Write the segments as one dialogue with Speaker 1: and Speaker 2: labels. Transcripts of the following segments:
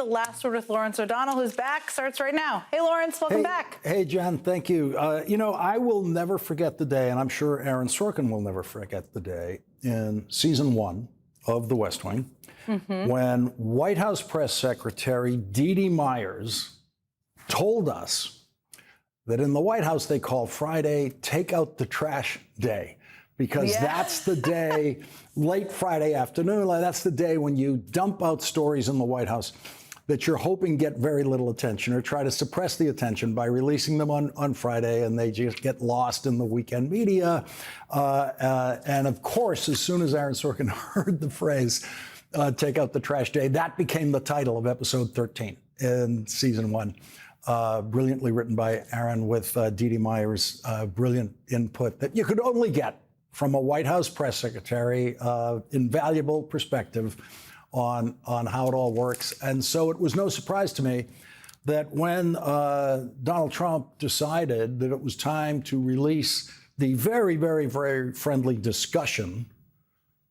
Speaker 1: The Last Word with Lawrence O'Donnell, who's back, starts right now. Hey, Lawrence, welcome back.
Speaker 2: Hey, Jen, thank you. I will never forget the day, and I'm sure Aaron Sorkin will never forget the day in season 1 of The West Wing, when White House Press Secretary Dee Dee Myers told us that in the White House they call Friday take out the trash day, because that's the day, late Friday afternoon, that's the day when you dump out stories in the White House that you're hoping get very little attention, or try to suppress the attention by releasing them on Friday, and they just get lost in the weekend media. And of course, as soon as Aaron Sorkin heard the phrase, take out the trash day, that became the title of episode 13 in season 1. Brilliantly written by Aaron, with Dee Dee Myers' brilliant input that you could only get from a White House press secretary, invaluable perspective on how it all works. And so it was no surprise to me that when Donald Trump decided that it was time to release the very, very, very friendly discussion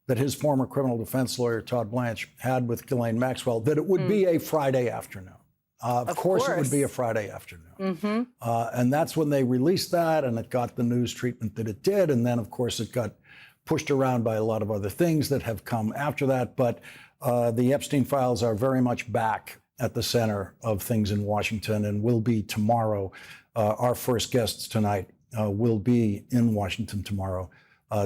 Speaker 2: that his former criminal defense lawyer, Todd Blanche, had with Ghislaine Maxwell, that it would be a Friday afternoon. Of course it would be a Friday afternoon. And that's when they released that, and it got the news treatment that it did. And then, of course, it got pushed around by a lot of other things that have come after that. But the Epstein files are very much back at the center of things in Washington, and will be tomorrow. Our first guests tonight will be in Washington tomorrow,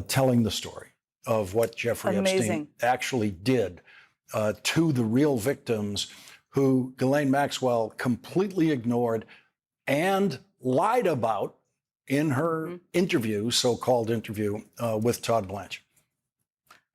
Speaker 2: telling the story of what Jeffrey Epstein actually did to the real victims, who Ghislaine Maxwell completely ignored and lied about in her interview, so-called interview, with Todd Blanche.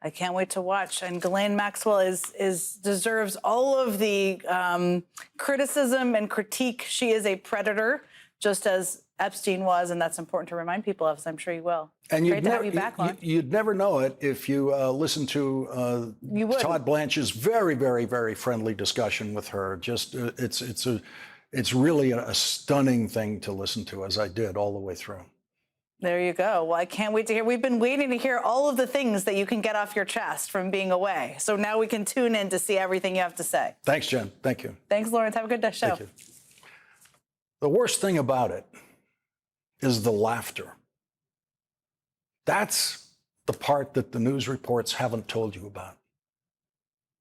Speaker 1: I can't wait to watch. And Ghislaine Maxwell deserves all of the criticism and critique. She is a predator, just as Epstein was, and that's important to remind people of, as I'm sure you will.
Speaker 2: And
Speaker 1: Great to have you back, Lauren.
Speaker 2: You'd never know it if you listen to Todd Blanche's very, very, very friendly discussion with her. Just it's really a stunning thing to listen to, as I did all the way through.
Speaker 1: There you go. Well, I can't wait to hear. We've been waiting to hear all of the things that you can get off your chest from being away. So now we can tune in to see everything you have to say.
Speaker 2: Thanks, Jen. Thank you.
Speaker 1: Thanks, Lawrence. Have a good show.
Speaker 2: Thank you. The worst thing about it is the laughter. That's the part that the news reports haven't told you about.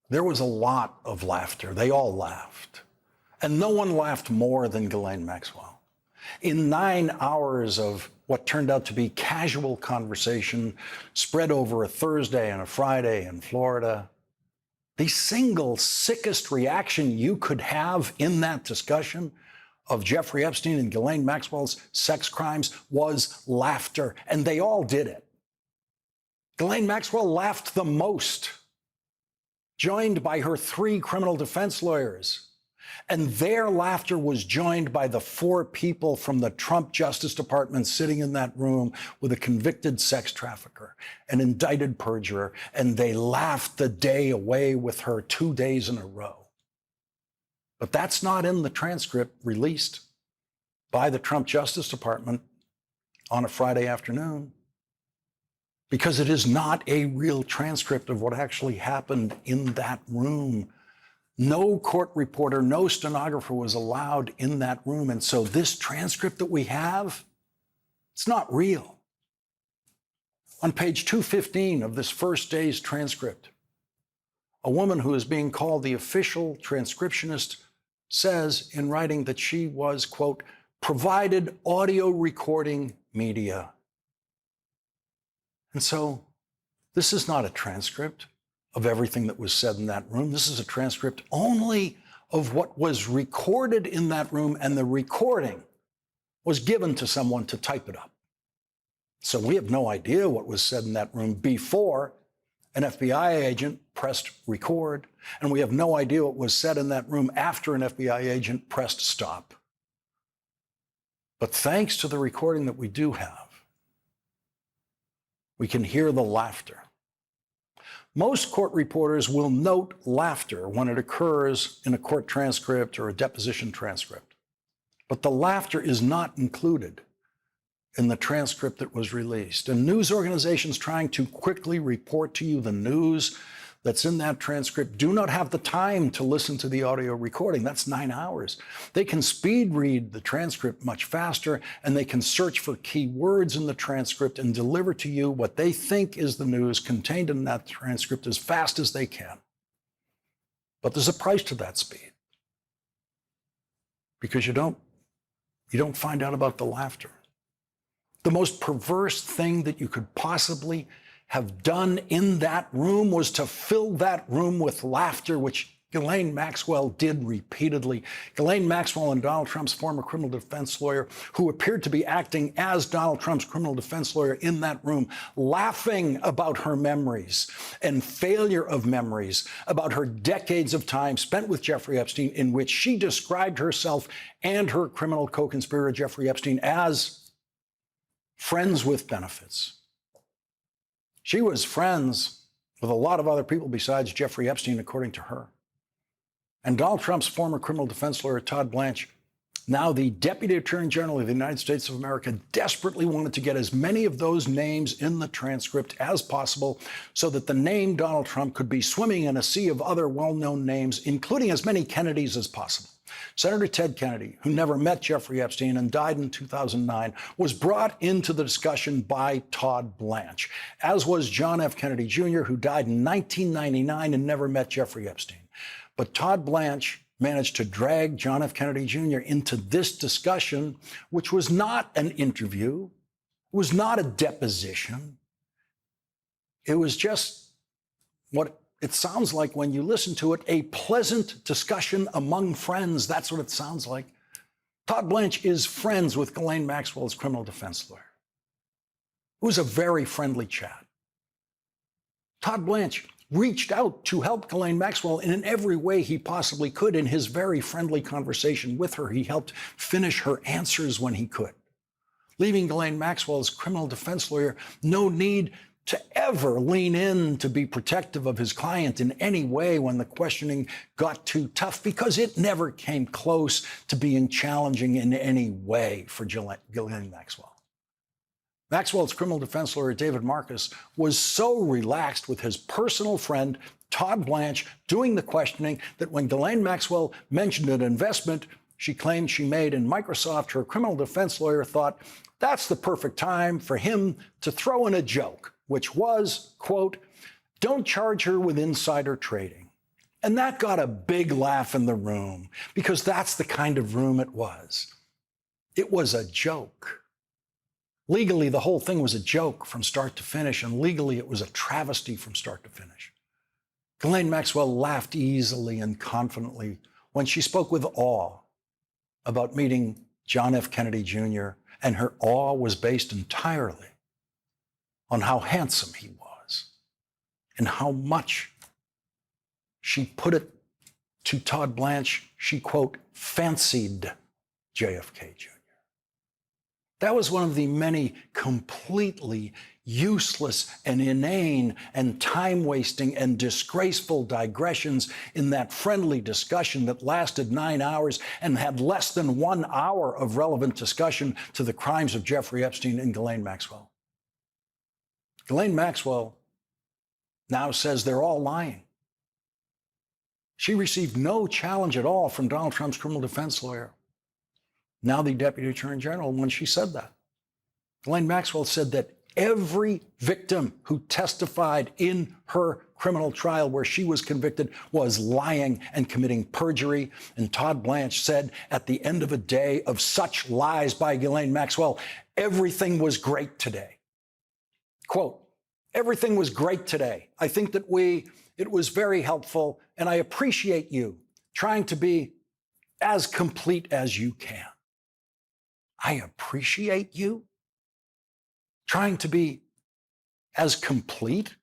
Speaker 2: There was a lot of laughter. They all laughed. And no one laughed more than Ghislaine Maxwell. In 9 hours of what turned out to be casual conversation spread over a Thursday and a Friday in Florida, the single sickest reaction you could have in that discussion of Jeffrey Epstein and Ghislaine Maxwell's sex crimes was laughter, and they all did it. Ghislaine Maxwell laughed the most, joined by her 3 criminal defense lawyers. And their laughter was joined by the 4 people from the Trump Justice Department sitting in that room with a convicted sex trafficker, an indicted perjurer, and they laughed the day away with her 2 days in a row. But that's not in the transcript released by the Trump Justice Department on a Friday afternoon, because it is not a real transcript of what actually happened in that room. No court reporter, no stenographer was allowed in that room. And so this transcript that we have, it's not real. On page 215 of this first day's transcript, a woman who is being called the official transcriptionist says in writing that she was, quote, provided audio recording media. And so this is not a transcript of everything that was said in that room. This is a transcript only of what was recorded in that room, and the recording was given to someone to type it up. So we have no idea what was said in that room before an FBI agent pressed record, and we have no idea what was said in that room after an FBI agent pressed stop. But thanks to the recording that we do have, we can hear the laughter. Most court reporters will note laughter when it occurs in a court transcript or a deposition transcript. But the laughter is not included in the transcript that was released. And news organizations trying to quickly report to you the news that's in that transcript do not have the time to listen to the audio recording. That's 9 hours. They can speed read the transcript much faster, and they can search for key words in the transcript and deliver to you what they think is the news contained in that transcript as fast as they can. But there's a price to that speed, because you don't find out about the laughter. The most perverse thing that you could possibly have done in that room was to fill that room with laughter, which Ghislaine Maxwell did repeatedly. Ghislaine Maxwell and Donald Trump's former criminal defense lawyer, who appeared to be acting as Donald Trump's criminal defense lawyer in that room, laughing about her memories and failure of memories, about her decades of time spent with Jeffrey Epstein, in which she described herself and her criminal co-conspirator Jeffrey Epstein as friends with benefits. She was friends with a lot of other people besides Jeffrey Epstein, according to her. And Donald Trump's former criminal defense lawyer, Todd Blanche, now the Deputy Attorney General of the United States of America, desperately wanted to get as many of those names in the transcript as possible so that the name Donald Trump could be swimming in a sea of other well-known names, including as many Kennedys as possible. Senator Ted Kennedy, who never met Jeffrey Epstein and died in 2009, was brought into the discussion by Todd Blanche, as was John F. Kennedy Jr., who died in 1999 and never met Jeffrey Epstein. But Todd Blanche managed to drag John F. Kennedy Jr. into this discussion, which was not an interview, was not a deposition. It was just what it sounds like when you listen to it, a pleasant discussion among friends. That's what it sounds like. Todd Blanche is friends with Ghislaine Maxwell's criminal defense lawyer. It was a very friendly chat. Todd Blanche reached out to help Ghislaine Maxwell in every way he possibly could. In his very friendly conversation with her, he helped finish her answers when he could, leaving Ghislaine Maxwell's criminal defense lawyer no need to ever lean in to be protective of his client in any way when the questioning got too tough, because it never came close to being challenging in any way for Ghislaine Maxwell. Maxwell's criminal defense lawyer, David Marcus, was so relaxed with his personal friend, Todd Blanche, doing the questioning that when Ghislaine Maxwell mentioned an investment she claimed she made in Microsoft, her criminal defense lawyer thought that's the perfect time for him to throw in a joke, which was, quote, "Don't charge her with insider trading." And that got a big laugh in the room, because that's the kind of room it was. It was a joke. Legally, the whole thing was a joke from start to finish, and legally, it was a travesty from start to finish. Ghislaine Maxwell laughed easily and confidently when she spoke with awe about meeting John F. Kennedy Jr., and her awe was based entirely on how handsome he was and how much she put it to Todd Blanche. She, quote, fancied JFK Jr. That was one of the many completely useless and inane and time-wasting and disgraceful digressions in that friendly discussion that lasted 9 hours and had less than 1 hour of relevant discussion to the crimes of Jeffrey Epstein and Ghislaine Maxwell. Ghislaine Maxwell now says they're all lying. She received no challenge at all from Donald Trump's criminal defense lawyer, now the Deputy Attorney General, when she said that. Ghislaine Maxwell said that every victim who testified in her criminal trial where she was convicted was lying and committing perjury. And Todd Blanche said at the end of a day of such lies by Ghislaine Maxwell, everything was great today. Quote, "Everything was great today. I think that it was very helpful, and I appreciate you trying to be as complete as you can." I appreciate you trying to be as complete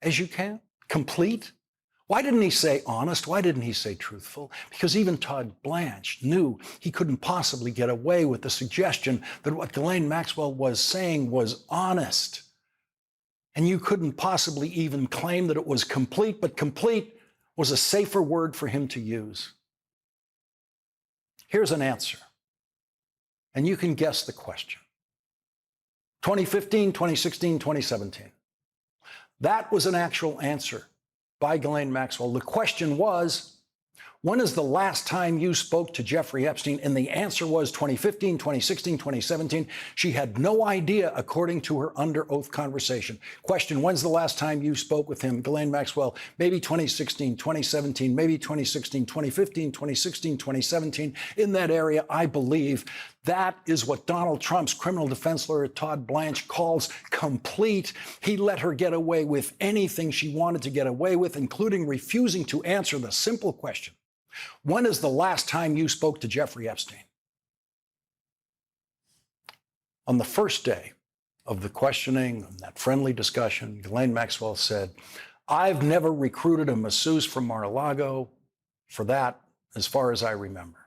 Speaker 2: as you can? Complete? Why didn't he say honest? Why didn't he say truthful? Because even Todd Blanche knew he couldn't possibly get away with the suggestion that what Ghislaine Maxwell was saying was honest. And you couldn't possibly even claim that it was complete, but complete was a safer word for him to use. Here's an answer, and you can guess the question. 2015, 2016, 2017. That was an actual answer by Ghislaine Maxwell. The question was, when is the last time you spoke to Jeffrey Epstein? And the answer was 2015, 2016, 2017. She had no idea, according to her under oath conversation. Question, when's the last time you spoke with him? Ghislaine Maxwell, maybe 2016, 2017, maybe 2016, 2015, 2016, 2017. In that area, I believe. That is what Donald Trump's criminal defense lawyer, Todd Blanche, calls complete. He let her get away with anything she wanted to get away with, including refusing to answer the simple question, when is the last time you spoke to Jeffrey Epstein? On the first day of the questioning, that friendly discussion, Ghislaine Maxwell said, I've never recruited a masseuse from Mar-a-Lago for that, as far as I remember.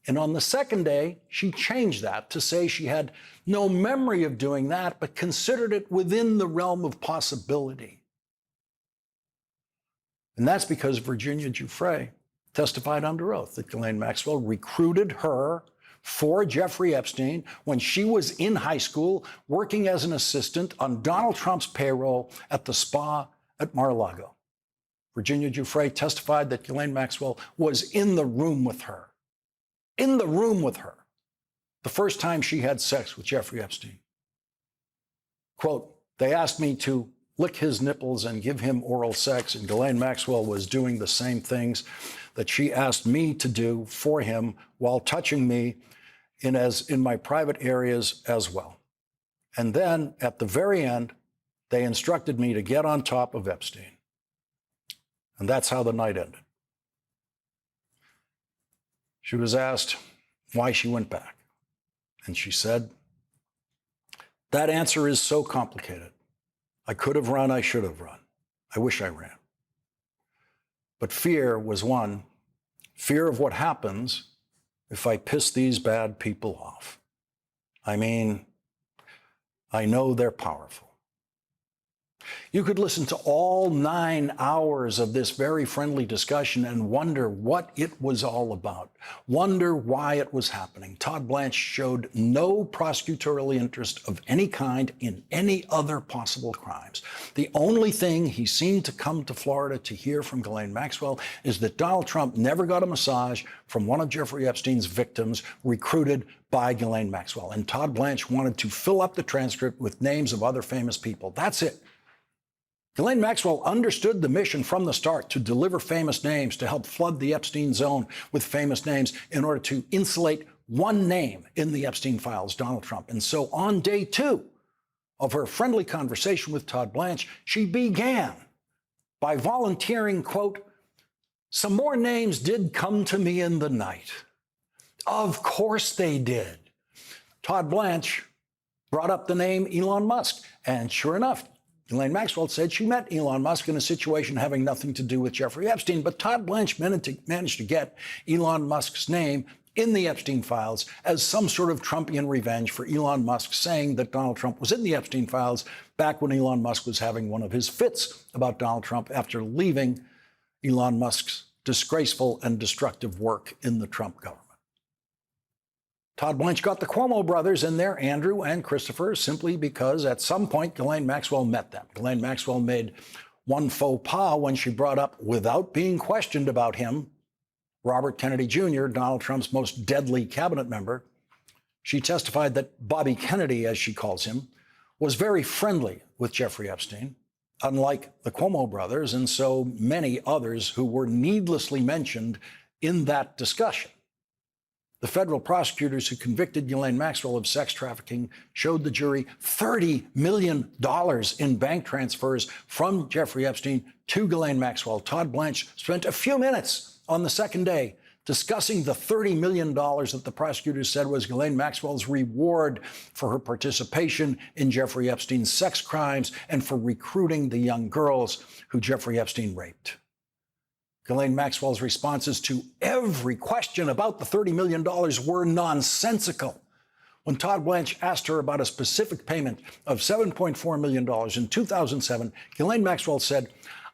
Speaker 2: And on the second day, she changed that to say she had no memory of doing that, but considered it within the realm of possibility. And that's because Virginia Giuffre testified under oath that Ghislaine Maxwell recruited her for Jeffrey Epstein when she was in high school working as an assistant on Donald Trump's payroll at the spa at Mar-a-Lago. Virginia Giuffre testified that Ghislaine Maxwell was in the room with her, the first time she had sex with Jeffrey Epstein. Quote, they asked me to lick his nipples and give him oral sex, and Ghislaine Maxwell was doing the same things that she asked me to do for him while touching me in my private areas as well. And then at the very end, they instructed me to get on top of Epstein. And that's how the night ended. She was asked why she went back. And she said, that answer is so complicated. I could have run, I should have run. I wish I ran. But fear was one, fear of what happens if I piss these bad people off. I mean, I know they're powerful. You could listen to all 9 hours of this very friendly discussion and wonder what it was all about, wonder why it was happening. Todd Blanche showed no prosecutorial interest of any kind in any other possible crimes. The only thing he seemed to come to Florida to hear from Ghislaine Maxwell is that Donald Trump never got a massage from one of Jeffrey Epstein's victims recruited by Ghislaine Maxwell. And Todd Blanche wanted to fill up the transcript with names of other famous people. That's it. Ghislaine Maxwell understood the mission from the start to deliver famous names, to help flood the Epstein zone with famous names in order to insulate one name in the Epstein files, Donald Trump. And so on day 2 of her friendly conversation with Todd Blanche, she began by volunteering, quote, some more names did come to me in the night. Of course they did. Todd Blanche brought up the name Elon Musk. And sure enough, Ghislaine Maxwell said she met Elon Musk in a situation having nothing to do with Jeffrey Epstein, but Todd Blanche managed to get Elon Musk's name in the Epstein files as some sort of Trumpian revenge for Elon Musk saying that Donald Trump was in the Epstein files back when Elon Musk was having one of his fits about Donald Trump after leaving Elon Musk's disgraceful and destructive work in the Trump government. Todd Blanche got the Cuomo brothers in there, Andrew and Christopher, simply because at some point Ghislaine Maxwell met them. Ghislaine Maxwell made one faux pas when she brought up, without being questioned about him, Robert Kennedy Jr., Donald Trump's most deadly cabinet member. She testified that Bobby Kennedy, as she calls him, was very friendly with Jeffrey Epstein, unlike the Cuomo brothers and so many others who were needlessly mentioned in that discussion. The federal prosecutors who convicted Ghislaine Maxwell of sex trafficking showed the jury $30 million in bank transfers from Jeffrey Epstein to Ghislaine Maxwell. Todd Blanche spent a few minutes on the second day discussing the $30 million that the prosecutors said was Ghislaine Maxwell's reward for her participation in Jeffrey Epstein's sex crimes and for recruiting the young girls who Jeffrey Epstein raped. Ghislaine Maxwell's responses to every question about the $30 million were nonsensical. When Todd Blanche asked her about a specific payment of $7.4 million in 2007, Ghislaine Maxwell said,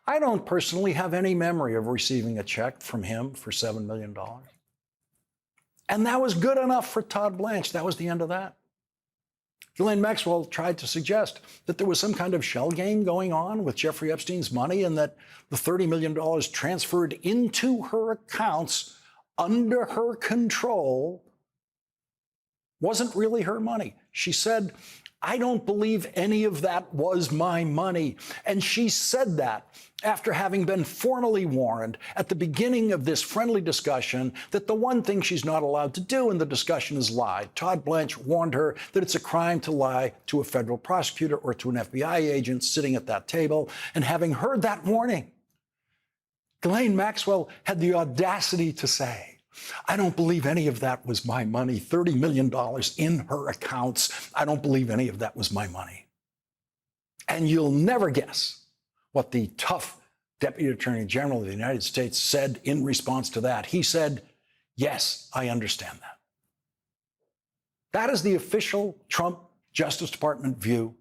Speaker 2: I don't personally have any memory of receiving a check from him for $7 million. And that was good enough for Todd Blanche. That was the end of that. Ghislaine Maxwell tried to suggest that there was some kind of shell game going on with Jeffrey Epstein's money and that the $30 million transferred into her accounts under her control wasn't really her money. She said, I don't believe any of that was my money. And she said that after having been formally warned at the beginning of this friendly discussion that the one thing she's not allowed to do in the discussion is lie. Todd Blanche warned her that it's a crime to lie to a federal prosecutor or to an FBI agent sitting at that table. And having heard that warning, Ghislaine Maxwell had the audacity to say, I don't believe any of that was my money. $30 million in her accounts. I don't believe any of that was my money. And you'll never guess what the tough Deputy Attorney General of the United States said in response to that. He said, yes, I understand that. That is the official Trump Justice Department view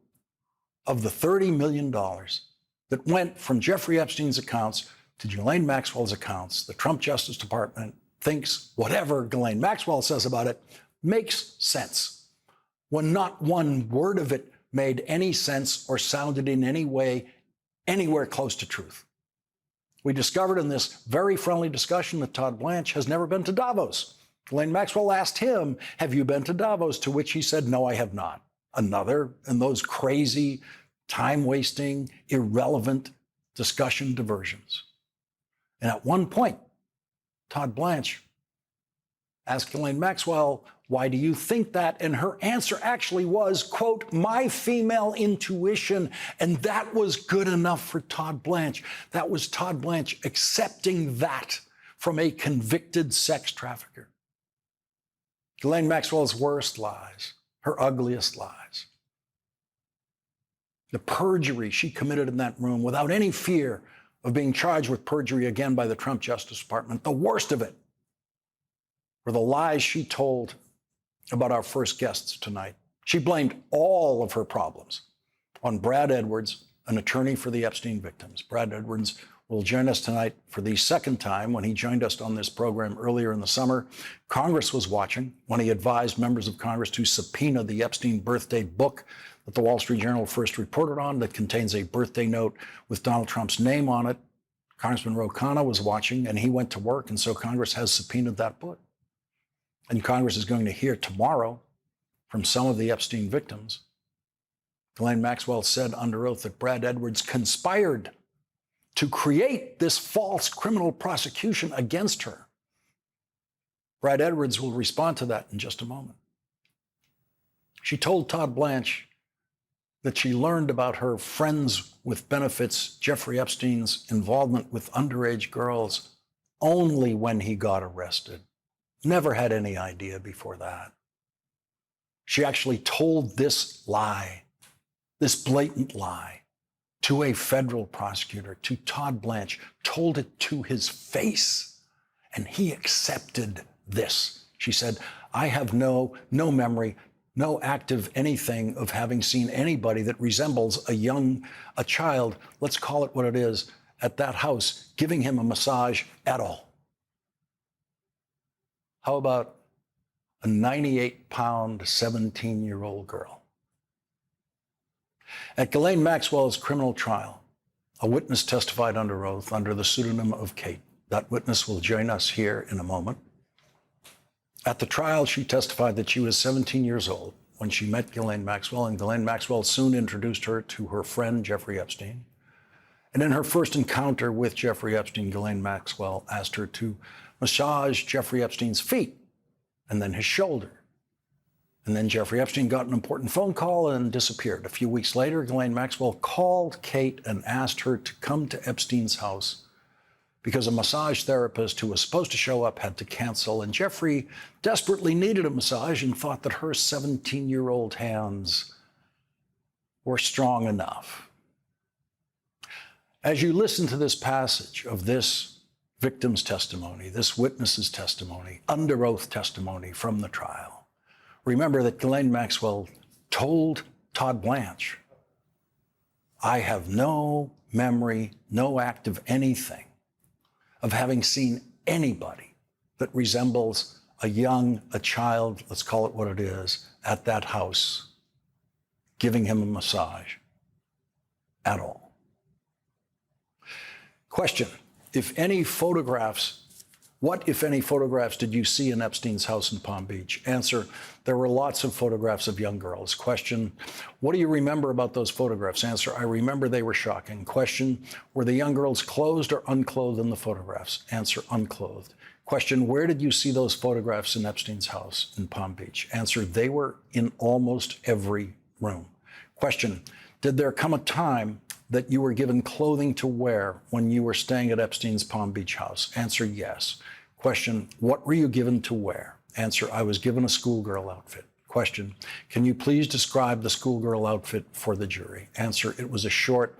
Speaker 2: of the $30 million that went from Jeffrey Epstein's accounts to Ghislaine Maxwell's accounts. The Trump Justice Department thinks whatever Ghislaine Maxwell says about it makes sense, when not one word of it made any sense or sounded in any way anywhere close to truth. We discovered in this very friendly discussion that Todd Blanche has never been to Davos. Ghislaine Maxwell asked him, have you been to Davos? To which he said, no, I have not. Another in those crazy, time-wasting, irrelevant discussion diversions. And at one point, Todd Blanche asked Ghislaine Maxwell, why do you think that? And her answer actually was, quote, my female intuition. And that was good enough for Todd Blanche. That was Todd Blanche accepting that from a convicted sex trafficker. Ghislaine Maxwell's worst lies, her ugliest lies, the perjury she committed in that room without any fear of being charged with perjury again by the Trump Justice Department, the worst of it were the lies she told about our first guests tonight. She blamed all of her problems on Brad Edwards, an attorney for the Epstein victims. Brad Edwards will join us tonight for the second time. When he joined us on this program earlier in the summer, Congress was watching when he advised members of Congress to subpoena the Epstein birthday book that the Wall Street Journal first reported on that contains a birthday note with Donald Trump's name on it. Congressman Ro Khanna was watching, and he went to work, and so Congress has subpoenaed that book. And Congress is going to hear tomorrow from some of the Epstein victims. Ghislaine Maxwell said under oath that Brad Edwards conspired to create this false criminal prosecution against her. Brad Edwards will respond to that in just a moment. She told Todd Blanche that she learned about her friends with benefits, Jeffrey Epstein's involvement with underage girls, only when he got arrested. Never had any idea before that. She actually told this lie, this blatant lie, to a federal prosecutor, to Todd Blanche, told it to his face, and he accepted this. She said, I have no memory, no active anything of having seen anybody that resembles a child, let's call it what it is, at that house, giving him a massage at all. How about a 98-pound, 17-year-old girl? At Ghislaine Maxwell's criminal trial, a witness testified under oath under the pseudonym of Kate. That witness will join us here in a moment. At the trial, she testified that she was 17 years old when she met Ghislaine Maxwell, and Ghislaine Maxwell soon introduced her to her friend, Jeffrey Epstein. And in her first encounter with Jeffrey Epstein, Ghislaine Maxwell asked her to massage Jeffrey Epstein's feet and then his shoulder. And then Jeffrey Epstein got an important phone call and disappeared. A few weeks later, Ghislaine Maxwell called Kate and asked her to come to Epstein's house because a massage therapist who was supposed to show up had to cancel. And Jeffrey desperately needed a massage and thought that her 17-year-old hands were strong enough. As you listen to this passage of this victim's testimony, this witness's testimony, under oath testimony from the trial, remember that Ghislaine Maxwell told Todd Blanche, I have no memory, no act of anything of having seen anybody that resembles a child, let's call it what it is, at that house giving him a massage at all. Question, what, if any, photographs did you see in Epstein's house in Palm Beach? Answer, there were lots of photographs of young girls. Question, what do you remember about those photographs? Answer, I remember they were shocking. Question, were the young girls clothed or unclothed in the photographs? Answer, unclothed. Question, where did you see those photographs in Epstein's house in Palm Beach? Answer, they were in almost every room. Question, did there come a time that you were given clothing to wear when you were staying at Epstein's Palm Beach house? Answer, yes. Question, what were you given to wear? Answer, I was given a schoolgirl outfit. Question, can you please describe the schoolgirl outfit for the jury? Answer, it was a short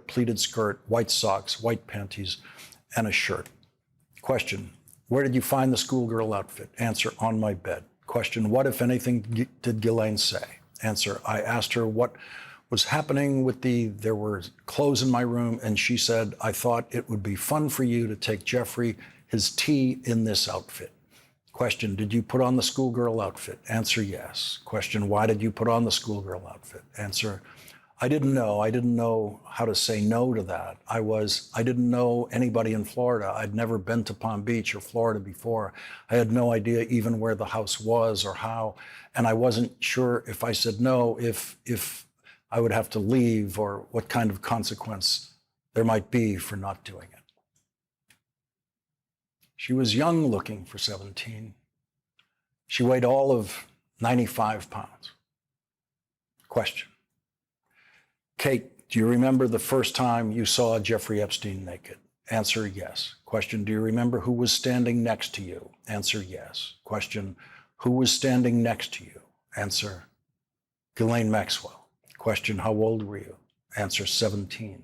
Speaker 2: pleated skirt, white socks, white panties, and a shirt. Question, where did you find the schoolgirl outfit? Answer, on my bed. Question, what, if anything, did Ghislaine say? Answer, I asked her what was happening with there were clothes in my room, and she said, I thought it would be fun for you to take Jeffrey his tea in this outfit. Question, did you put on the schoolgirl outfit? Answer, yes. Question, why did you put on the schoolgirl outfit? Answer, I didn't know. I didn't know how to say no to that. I didn't know anybody in Florida. I'd never been to Palm Beach or Florida before. I had no idea even where the house was or how, and I wasn't sure if I said no, if I would have to leave or what kind of consequence there might be for not doing it. She was young looking for 17. She weighed all of 95 pounds. Question. Kate, do you remember the first time you saw Jeffrey Epstein naked? Answer, yes. Question, do you remember who was standing next to you? Answer, yes. Question, who was standing next to you? Answer, Ghislaine Maxwell. Question, how old were you? Answer, 17.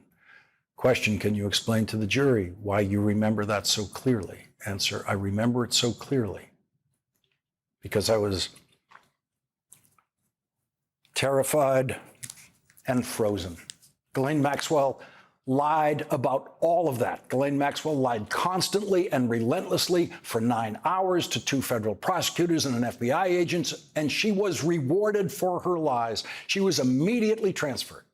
Speaker 2: Question, can you explain to the jury why you remember that so clearly? Answer, I remember it so clearly because I was terrified and frozen. Ghislaine Maxwell lied about all of that. Ghislaine Maxwell lied constantly and relentlessly for 9 hours to 2 federal prosecutors and an FBI agent, and she was rewarded for her lies. She was immediately transferred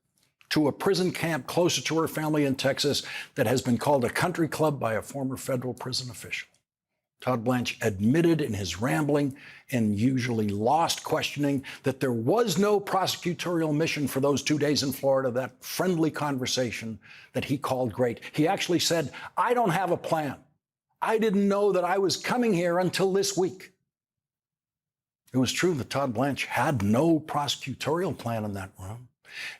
Speaker 2: to a prison camp closer to her family in Texas that has been called a country club by a former federal prison official. Todd Blanche admitted in his rambling and usually lost questioning that there was no prosecutorial mission for those 2 days in Florida, that friendly conversation that he called great. He actually said, I don't have a plan. I didn't know that I was coming here until this week. It was true that Todd Blanche had no prosecutorial plan in that room.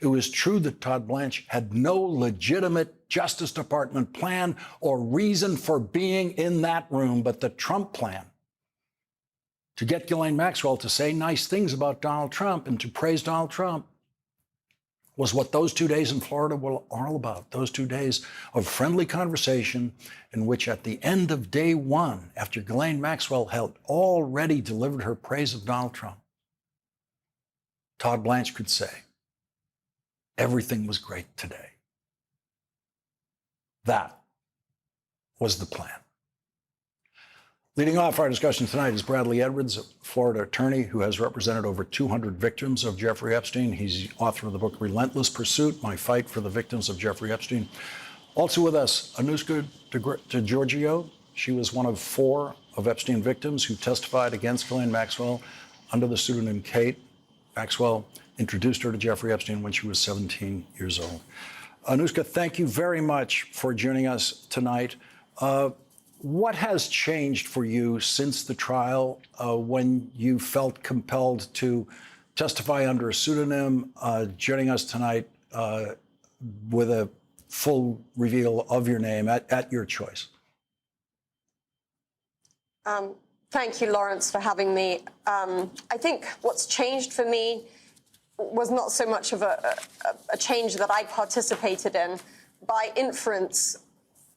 Speaker 2: It was true that Todd Blanche had no legitimate Justice Department plan or reason for being in that room, but the Trump plan to get Ghislaine Maxwell to say nice things about Donald Trump and to praise Donald Trump was what those 2 days in Florida were all about. Those 2 days of friendly conversation in which at the end of day one, after Ghislaine Maxwell had already delivered her praise of Donald Trump, Todd Blanche could say, everything was great today. That was the plan. Leading off our discussion tonight is Bradley Edwards, a Florida attorney who has represented over 200 victims of Jeffrey Epstein. He's the author of the book Relentless Pursuit, My Fight for the Victims of Jeffrey Epstein. Also with us, Anoushka DeGiorgio. She was one of 4 of Epstein victims who testified against Ghislaine Maxwell under the pseudonym Kate. Maxwell introduced her to Jeffrey Epstein when she was 17 years old. Anoushka, thank you very much for joining us tonight. What has changed for you since the trial when you felt compelled to testify under a pseudonym, joining us tonight with a full reveal of your name at your choice?
Speaker 3: Thank you, Lawrence, for having me. I think what's changed for me was not so much of a change that I participated in. By inference,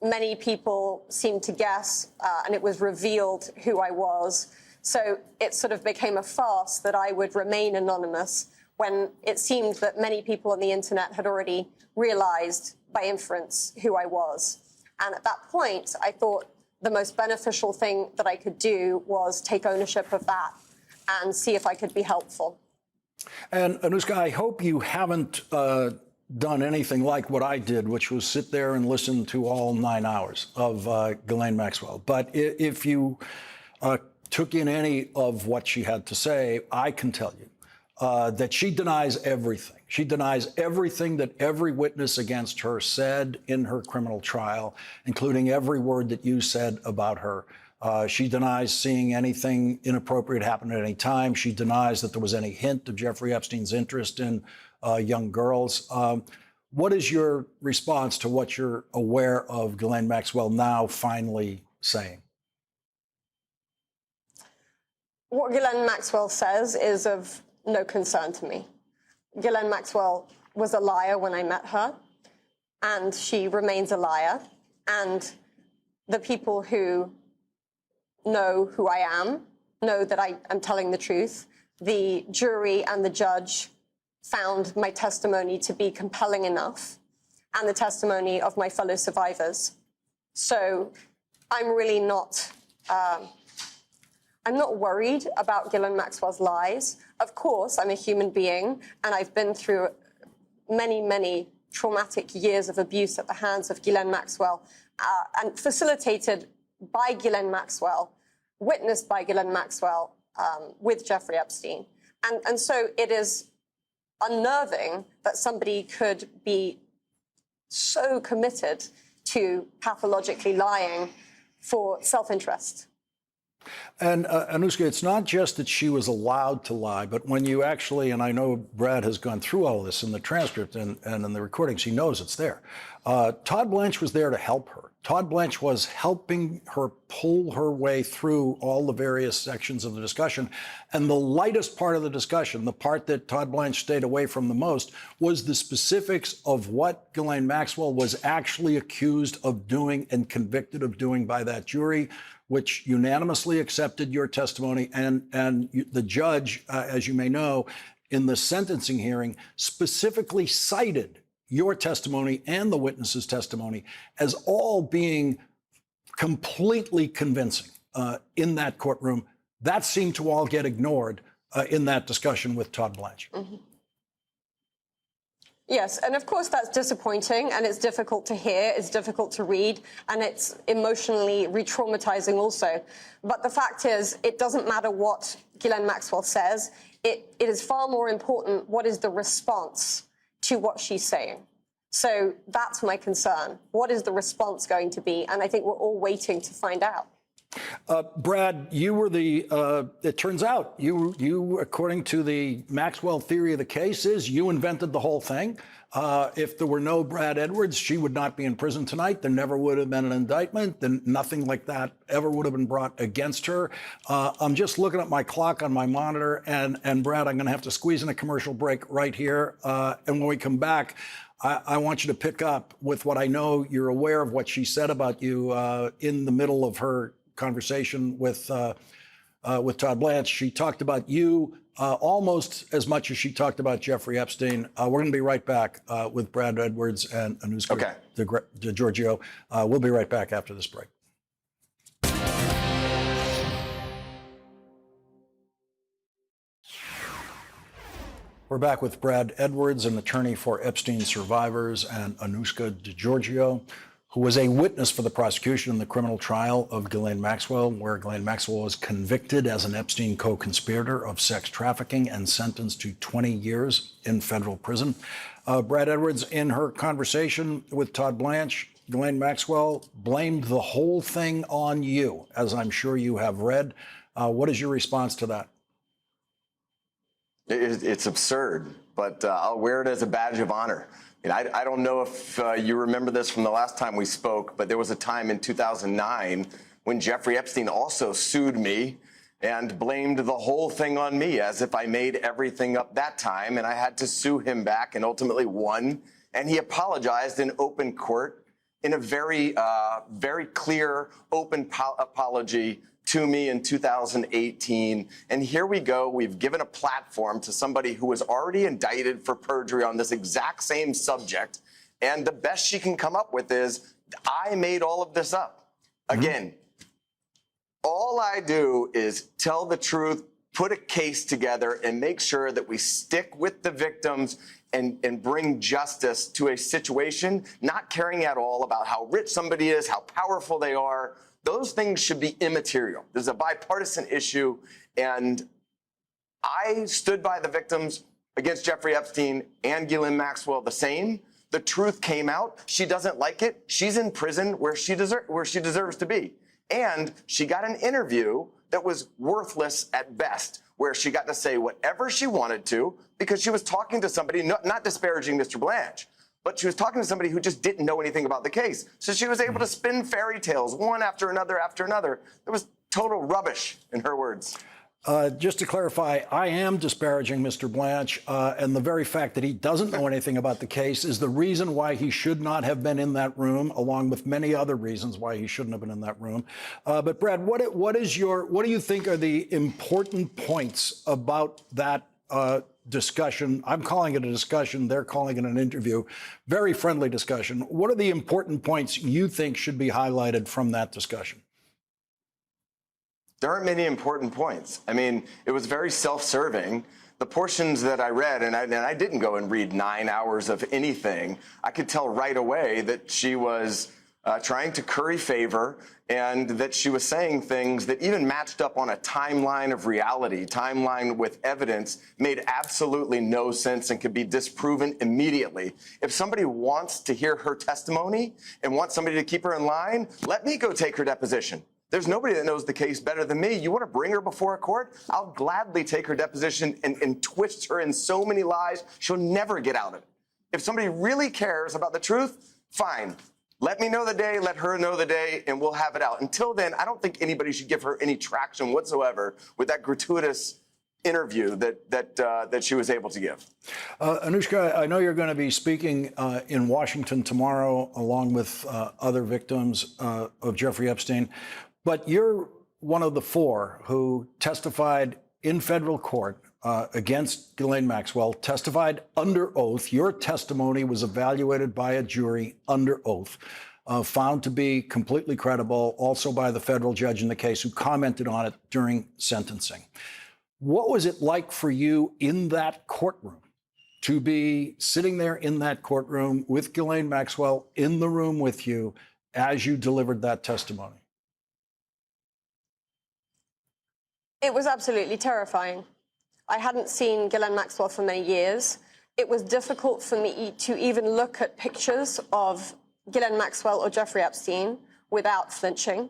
Speaker 3: many people seemed to guess, and it was revealed who I was. So it sort of became a farce that I would remain anonymous when it seemed that many people on the internet had already realized by inference who I was. And at that point, I thought the most beneficial thing that I could do was take ownership of that and see if I could be helpful.
Speaker 2: And Anushka, I hope you haven't done anything like what I did, which was sit there and listen to all 9 hours of Ghislaine Maxwell. But if you took in any of what she had to say, I can tell you that she denies everything. She denies everything that every witness against her said in her criminal trial, including every word that you said about her. She denies seeing anything inappropriate happen at any time. She denies that there was any hint of Jeffrey Epstein's interest in young girls. What is your response to what you're aware of Ghislaine Maxwell now finally saying?
Speaker 3: What Ghislaine Maxwell says is of no concern to me. Ghislaine Maxwell was a liar when I met her, and she remains a liar. And the people who know who I am know that I am telling the truth. The jury and the judge found my testimony to be compelling enough, and the testimony of my fellow survivors. So I'm really not, I'm not worried about Ghislaine Maxwell's lies. Of course, I'm a human being, and I've been through many, many traumatic years of abuse at the hands of Ghislaine Maxwell, and facilitated by Ghislaine Maxwell, witnessed by Ghislaine Maxwell with Jeffrey Epstein. And so it is unnerving that somebody could be so committed to pathologically lying for self-interest.
Speaker 2: And Anushka, it's not just that she was allowed to lie, but when you actually, and I know Brad has gone through all this in the transcript and in the recordings, he knows it's there. Todd Blanche was there to help her. Todd Blanche was helping her pull her way through all the various sections of the discussion. And the lightest part of the discussion, the part that Todd Blanche stayed away from the most, was the specifics of what Ghislaine Maxwell was actually accused of doing and convicted of doing by that jury, which unanimously accepted your testimony. And the judge, as you may know, in the sentencing hearing, specifically cited your testimony and the witness's testimony as all being completely convincing in that courtroom. That seemed to all get ignored in that discussion with Todd Blanche.
Speaker 3: Mm-hmm. Yes, and of course that's disappointing, and it's difficult to hear, it's difficult to read, and it's emotionally re-traumatizing also. But the fact is, it doesn't matter what Ghislaine Maxwell says. It is far more important what is the response to what she's saying. So that's my concern. What is the response going to be? And I think we're all waiting to find out.
Speaker 2: Brad, you were it turns out, you, according to the Maxwell theory of the case, you invented the whole thing. If there were no Brad Edwards, she would not be in prison tonight. There never would have been an indictment. Then nothing like that ever would have been brought against her. I'm just looking at my clock on my monitor, and Brad, I'm going to have to squeeze in a commercial break right here. And when we come back, I want you to pick up with what I know you're aware of what she said about you in the middle of her conversation with Todd Blanche. She talked about you almost as much as she talked about Jeffrey Epstein. We're going to be right back with Brad Edwards and Anushka DeGiorgio. We'll be right back after this break. We're back with Brad Edwards, an attorney for Epstein survivors, and Anushka DeGiorgio, who was a witness for the prosecution in the criminal trial of Ghislaine Maxwell, where Ghislaine Maxwell was convicted as an Epstein co-conspirator of sex trafficking and sentenced to 20 years in federal prison. Brad Edwards, in her conversation with Todd Blanche, Ghislaine Maxwell blamed the whole thing on you, as I'm sure you have read. What is your response to that?
Speaker 4: It's absurd, but I'll wear it as a badge of honor. I don't know if you remember this from the last time we spoke, but there was a time in 2009 when Jeffrey Epstein also sued me and blamed the whole thing on me, as if I made everything up that time, and I had to sue him back and ultimately won. And he apologized in open court in a very clear, open apology to me in 2018. And here we go. We've given a platform to somebody who was already indicted for perjury on this exact same subject. And the best she can come up with is, I made all of this up. Again, all I do is tell the truth, put a case together and make sure that we stick with the victims and bring justice to a situation, not caring at all about how rich somebody is, how powerful they are. Those things should be immaterial. This is a bipartisan issue, and I stood by the victims against Jeffrey Epstein and Ghislaine Maxwell the same. The truth came out. She doesn't like it. She's in prison where she deserves to be. And she got an interview that was worthless at best, where she got to say whatever she wanted to because she was talking to somebody, not disparaging Mr. Blanche, but she was talking to somebody who just didn't know anything about the case. So she was able to spin fairy tales one after another after another. It was total rubbish, in her words.
Speaker 2: Just to clarify, I am disparaging Mr. Blanche, and the very fact that he doesn't know anything about the case is the reason why he should not have been in that room, along with many other reasons why he shouldn't have been in that room. But Brad, what do you think are the important points about that discussion? I'm calling it a discussion. They're calling it an interview. Very friendly discussion. What are the important points you think should be highlighted from that discussion?
Speaker 4: There aren't many important points. I mean, it was very self-serving. The portions that I read, and I didn't go and read 9 hours of anything, I could tell right away that she was trying to curry favor and that she was saying things that even matched up on a timeline of reality, timeline with evidence, made absolutely no sense and could be disproven immediately. If somebody wants to hear her testimony and wants somebody to keep her in line, let me go take her deposition. There's nobody that knows the case better than me. You want to bring her before a court? I'll gladly take her deposition and twist her in so many lies, she'll never get out of it. If somebody really cares about the truth, fine. Let me know the day, let her know the day, and we'll have it out. Until then, I don't think anybody should give her any traction whatsoever with that gratuitous interview that she was able to give.
Speaker 2: Anoushka, I know you're going to be speaking in Washington tomorrow, along with other victims of Jeffrey Epstein. But you're one of the four who testified in federal court against Ghislaine Maxwell, testified under oath. Your testimony was evaluated by a jury under oath, found to be completely credible, also by the federal judge in the case who commented on it during sentencing. What was it like for you in that courtroom to be sitting there in that courtroom with Ghislaine Maxwell in the room with you as you delivered that testimony?
Speaker 3: It was absolutely terrifying. I hadn't seen Ghislaine Maxwell for many years. It was difficult for me to even look at pictures of Ghislaine Maxwell or Jeffrey Epstein without flinching.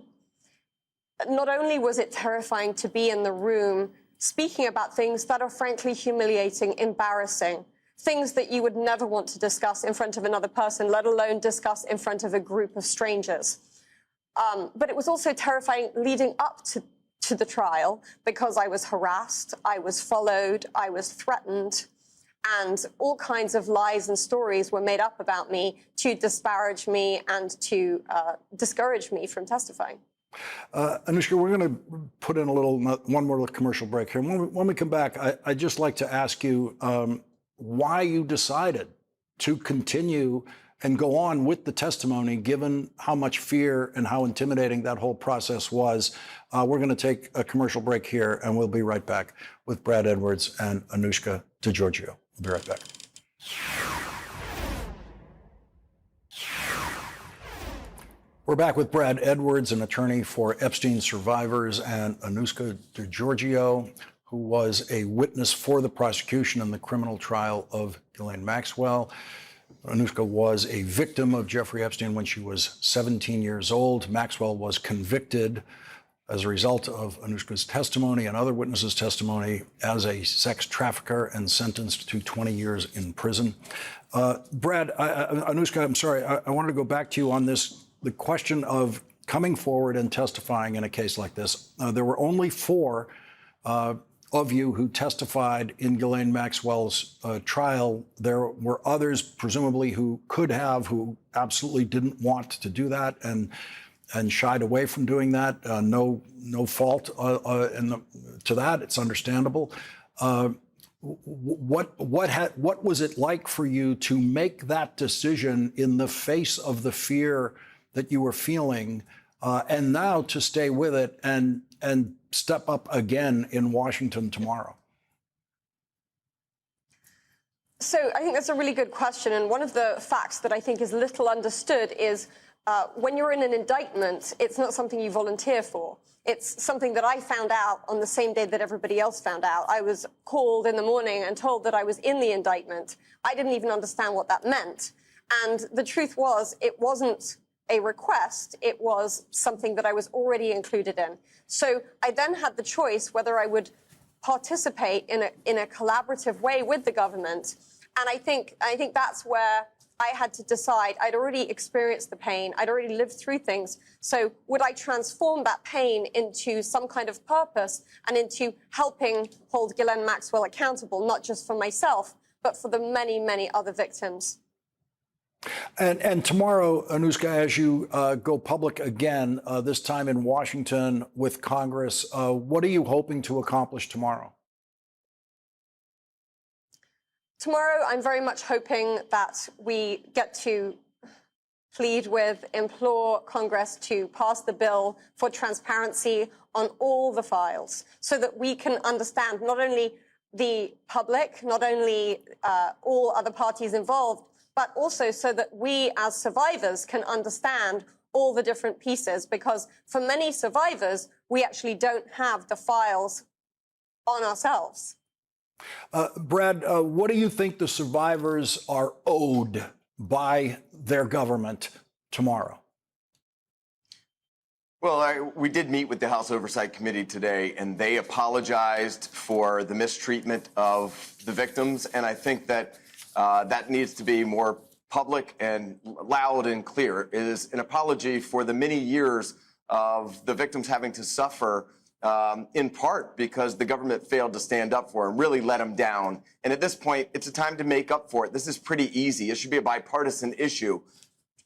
Speaker 3: Not only was it terrifying to be in the room speaking about things that are frankly humiliating, embarrassing, things that you would never want to discuss in front of another person, let alone discuss in front of a group of strangers. But it was also terrifying leading up to the trial because I was harassed, I was followed, I was threatened, and all kinds of lies and stories were made up about me to disparage me and to discourage me from testifying.
Speaker 2: Anoushka, we're going to put in one more commercial break here. When we come back, I'd just like to ask you why you decided to continue and go on with the testimony, given how much fear and how intimidating that whole process was. We're going to take a commercial break here, and we'll be right back with Brad Edwards and Anoushka DiGiorgio. We'll be right back. We're back with Brad Edwards, an attorney for Epstein survivors, and Anoushka DiGiorgio, who was a witness for the prosecution in the criminal trial of Ghislaine Maxwell. Anoushka was a victim of Jeffrey Epstein when she was 17 years old. Maxwell was convicted as a result of Anoushka's testimony and other witnesses' testimony as a sex trafficker and sentenced to 20 years in prison. Brad, Anoushka, I'm sorry, I wanted to go back to you on this, the question of coming forward and testifying in a case like this. There were only four of you who testified in Ghislaine Maxwell's trial. There were others, presumably, who absolutely didn't want to do that and shied away from doing that. No fault to that. It's understandable. What was it like for you to make that decision in the face of the fear that you were feeling, and now to stay with it and and step up again in Washington tomorrow?
Speaker 3: So I think that's a really good question. And one of the facts that I think is little understood is when you're in an indictment, it's not something you volunteer for. It's something that I found out on the same day that everybody else found out. I was called in the morning and told that I was in the indictment. I didn't even understand what that meant. And the truth was, it wasn't a request. It was something that I was already included in. So I then had the choice whether I would participate in a collaborative way with the government. And I think that's where I had to decide. I'd already experienced the pain. I'd already lived through things. So would I transform that pain into some kind of purpose and into helping hold Ghislaine Maxwell accountable, not just for myself, but for the many, many other victims?
Speaker 2: And tomorrow, Anoushka, as you go public again, this time in Washington with Congress, what are you hoping to accomplish tomorrow?
Speaker 3: Tomorrow, I'm very much hoping that we get to plead with, implore Congress to pass the bill for transparency on all the files so that we can understand not only the public, not only all other parties involved, but also so that we as survivors can understand all the different pieces, because for many survivors, we actually don't have the files on ourselves.
Speaker 2: Brad, what do you think the survivors are owed by their government tomorrow?
Speaker 4: Well, we did meet with the House Oversight Committee today, and they apologized for the mistreatment of the victims. And I think that that needs to be more public and loud and clear. It is an apology for the many years of the victims having to suffer in part because the government failed to stand up for them, really let them down. And at this point, it's a time to make up for it. This is pretty easy. It should be a bipartisan issue.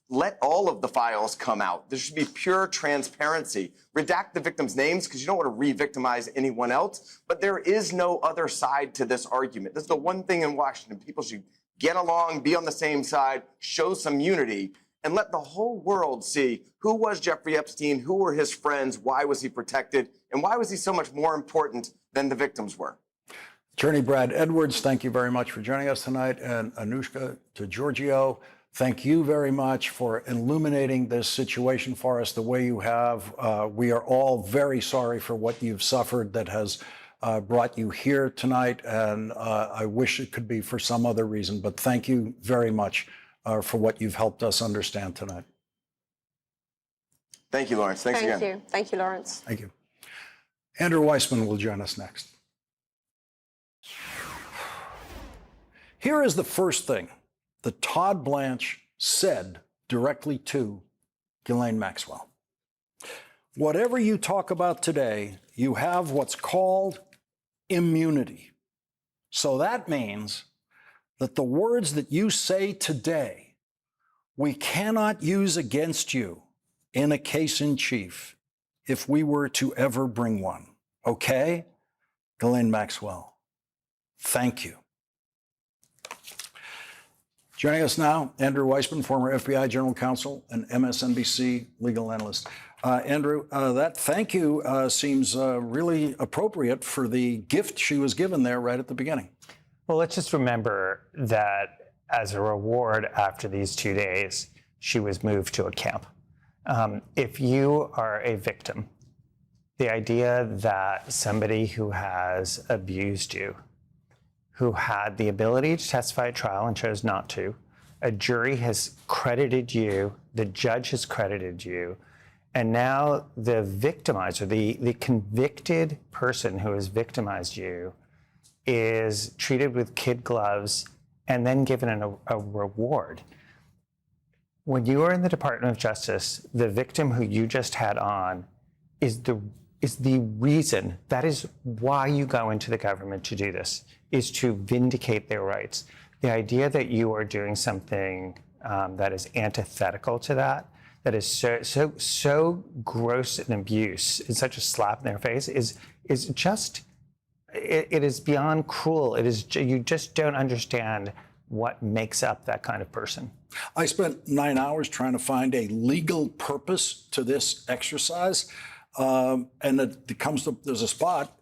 Speaker 4: Let all of the files come out. There should be pure transparency. Redact the victims' names because you don't want to re-victimize anyone else. But there is no other side to this argument. This is the one thing in Washington. People should get along, be on the same side, show some unity, and let the whole world see who was Jeffrey Epstein, who were his friends, why was he protected, and why was he so much more important than the victims were.
Speaker 2: Attorney Brad Edwards, thank you very much for joining us tonight. And Anoushka DeGiorgio, thank you very much for illuminating this situation for us the way you have. We are all very sorry for what you've suffered that has brought you here tonight. And I wish it could be for some other reason, but thank you very much for what you've helped us understand tonight.
Speaker 4: Thank you, Lawrence. Thanks again.
Speaker 3: Thank you. Thank you, Lawrence.
Speaker 2: Thank you. Andrew Weissmann will join us next. Here is the first thing that Todd Blanche said directly to Ghislaine Maxwell. Whatever you talk about today, you have what's called immunity. So that means that the words that you say today, we cannot use against you in a case in chief if we were to ever bring one. Okay? Ghislaine Maxwell, thank you. Joining us now, Andrew Weissmann, former FBI General Counsel and MSNBC legal analyst. Andrew, that thank you seems really appropriate for the gift she was given there right at the beginning.
Speaker 5: Well, let's just remember that as a reward after these 2 days, she was moved to a camp. If you are a victim, the idea that somebody who has abused you, who had the ability to testify at trial and chose not to, a jury has credited you, the judge has credited you, and now the victimizer, the convicted person who has victimized you is treated with kid gloves and then given a reward. When you are in the Department of Justice, the victim who you just had on is the reason, that is why you go into the government to do this, is to vindicate their rights. The idea that you are doing something that is antithetical to that, that is so gross an abuse, and such a slap in their face, is just, it is beyond cruel. It is, you just don't understand what makes up that kind of person.
Speaker 2: I spent 9 hours trying to find a legal purpose to this exercise. And it comes to, there's a spot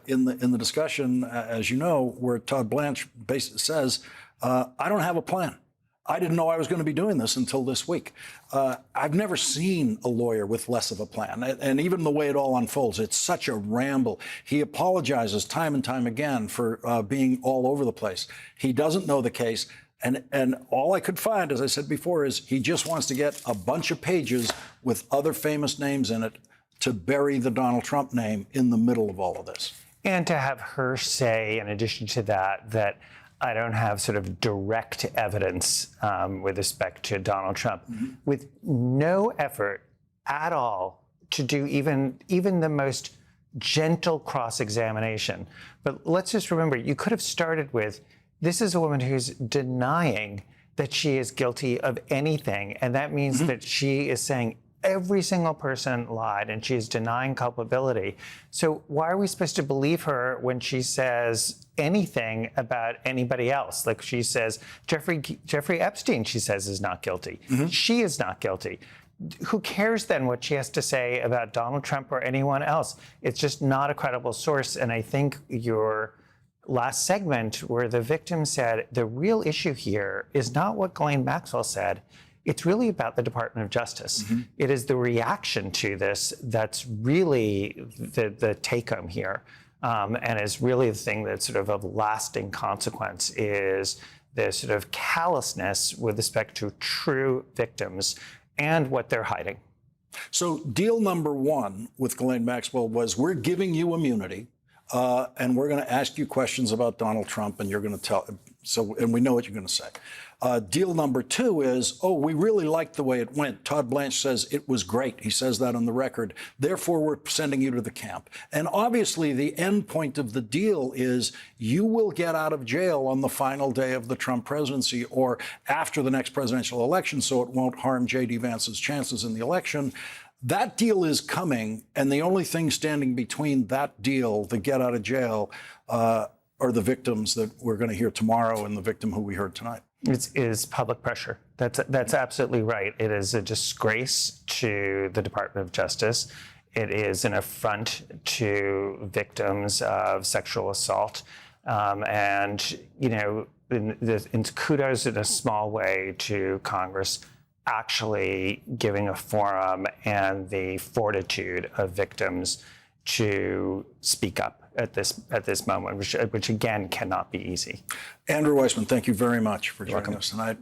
Speaker 2: in the discussion, as you know, where Todd Blanche basically says, I don't have a plan. I didn't know I was going to be doing this until this week. I've never seen a lawyer with less of a plan. And even the way it all unfolds, it's such a ramble. He apologizes time and time again for being all over the place. He doesn't know the case. And all I could find, as I said before, is he just wants to get a bunch of pages with other famous names in it to bury the Donald Trump name in the middle of all of this.
Speaker 5: And to have her say, in addition to that, that I don't have sort of direct evidence with respect to Donald Trump, with no effort at all to do even the most gentle cross-examination. But let's just remember, you could have started with, this is a woman who's denying that she is guilty of anything. And that means that she is saying every single person lied and she is denying culpability. So why are we supposed to believe her when she says anything about anybody else? Like she says, Jeffrey Epstein, she says, is not guilty. She is not guilty. Who cares then what she has to say about Donald Trump or anyone else? It's just not a credible source. And I think your last segment where the victim said the real issue here is not what Ghislaine Maxwell said. It's really about the Department of Justice. It is the reaction to this that's really the take-home here, and is really the thing that's sort of lasting consequence is the sort of callousness with respect to true victims and what they're hiding.
Speaker 2: So deal number one with Ghislaine Maxwell was, we're giving you immunity, and we're going to ask you questions about Donald Trump, and you're going to tell. So, and we know what you're going to say. Deal number two is, oh, we really liked the way it went. Todd Blanche says it was great. He says that on the record. Therefore, we're sending you to the camp. And obviously, the end point of the deal is you will get out of jail on the final day of the Trump presidency or after the next presidential election, so it won't harm J.D. Vance's chances in the election. That deal is coming, and the only thing standing between that deal, the get out of jail, are the victims that we're going to hear tomorrow and the victim who we heard tonight.
Speaker 5: It is public pressure. That's absolutely right. It is a disgrace to the Department of Justice. It is an affront to victims of sexual assault. And, you know, kudos in a small way to Congress actually giving a forum and the fortitude of victims to speak up at this moment, which again cannot be easy.
Speaker 2: Andrew Weissmann, thank you very much for joining us tonight.